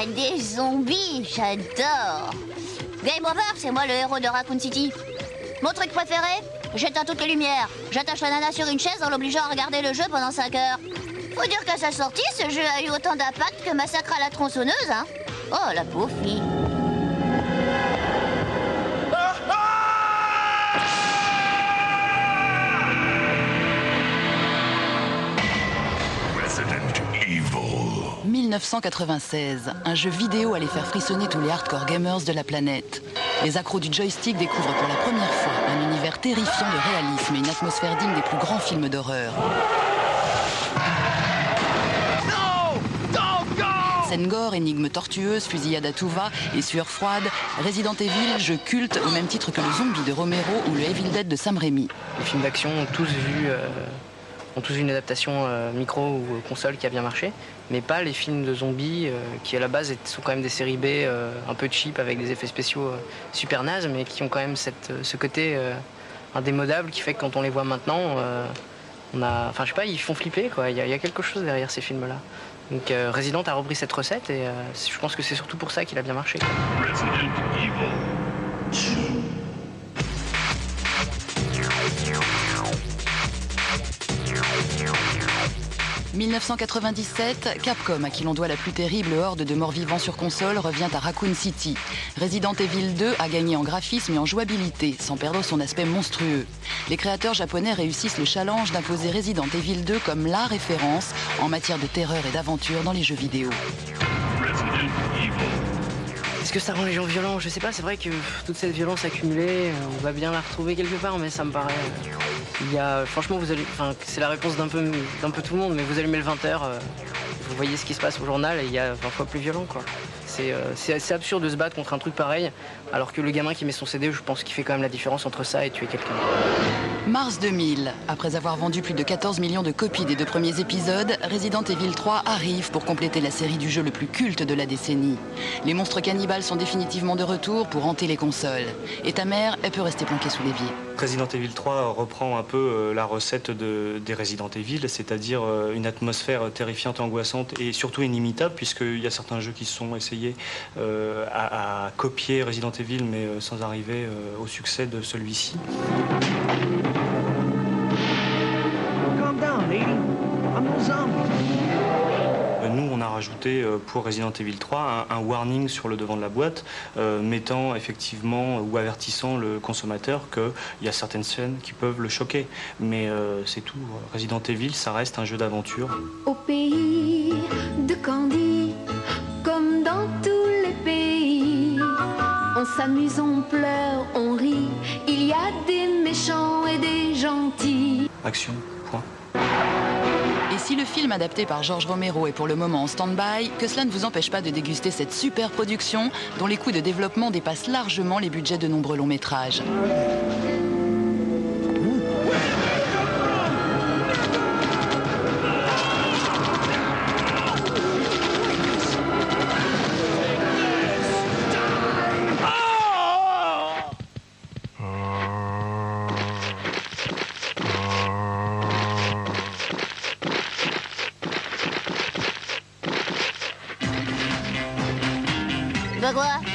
des zombies, j'adore. Game over, c'est moi le héros de Raccoon City. Mon truc préféré, j'éteins toutes les lumières. J'attache la nana sur une chaise en l'obligeant à regarder le jeu pendant 5 heures. Faut dire qu'à sa sortie, ce jeu a eu autant d'impact que Massacre à la tronçonneuse, hein. Oh, la pauvre fille. Resident Evil. 1996, un jeu vidéo allait faire frissonner tous les hardcore gamers de la planète. Les accros du joystick découvrent pour la première fois un univers terrifiant de réalisme et une atmosphère digne des plus grands films d'horreur. Scène gore, énigmes tortueuses, fusillade à tout va et sueur froide, Resident Evil, jeu culte au même titre que le Zombie de Romero ou le Evil Dead de Sam Raimi. Les films d'action ont tous vu une adaptation micro ou console qui a bien marché, mais pas les films de zombies qui à la base sont quand même des séries B un peu cheap avec des effets spéciaux super nazes, mais qui ont quand même ce côté indémodable qui fait que quand on les voit maintenant, enfin je sais pas, ils font flipper quoi. Il y a quelque chose derrière ces films-là. Donc Resident a repris cette recette et je pense que c'est surtout pour ça qu'il a bien marché. Resident Evil 2. 1997, Capcom, à qui l'on doit la plus terrible horde de morts-vivants sur console, revient à Raccoon City. Resident Evil 2 a gagné en graphisme et en jouabilité, sans perdre son aspect monstrueux. Les créateurs japonais réussissent le challenge d'imposer Resident Evil 2 comme la référence en matière de terreur et d'aventure dans les jeux vidéo. Resident Evil. Est-ce que ça rend les gens violents? Je sais pas, c'est vrai que toute cette violence accumulée, on va bien la retrouver quelque part, mais ça me paraît... franchement, c'est la réponse d'un peu tout le monde, mais vous allumez le 20h, vous voyez ce qui se passe au journal et il y a 20 fois plus violent, quoi. C'est assez absurde de se battre contre un truc pareil, alors que le gamin qui met son CD, je pense qu'il fait quand même la différence entre ça et tuer quelqu'un. Mars 2000, après avoir vendu plus de 14 millions de copies des 2 premiers épisodes, Resident Evil 3 arrive pour compléter la série du jeu le plus culte de la décennie. Les monstres cannibales sont définitivement de retour pour hanter les consoles. Et ta mère, elle peut rester planquée sous l'évier. Resident Evil 3 reprend un peu la recette des Resident Evil, c'est-à-dire une atmosphère terrifiante, angoissante et surtout inimitable, puisqu'il y a certains jeux qui se sont essayés à copier Resident Evil, mais sans arriver au succès de celui-ci. Calm down, lady. I'm no zombie. Nous, on a rajouté pour Resident Evil 3 un warning sur le devant de la boîte, mettant effectivement ou avertissant le consommateur qu'il y a certaines scènes qui peuvent le choquer. Mais c'est tout. Resident Evil, ça reste un jeu d'aventure. Au pays de Candy, comme dans tous les pays, on s'amuse, on pleure, on rit. Il y a des méchants et des gentils. Action, point. Et si le film adapté par George Romero est pour le moment en stand-by, que cela ne vous empêche pas de déguster cette super production dont les coûts de développement dépassent largement les budgets de nombreux longs métrages. Bah quoi?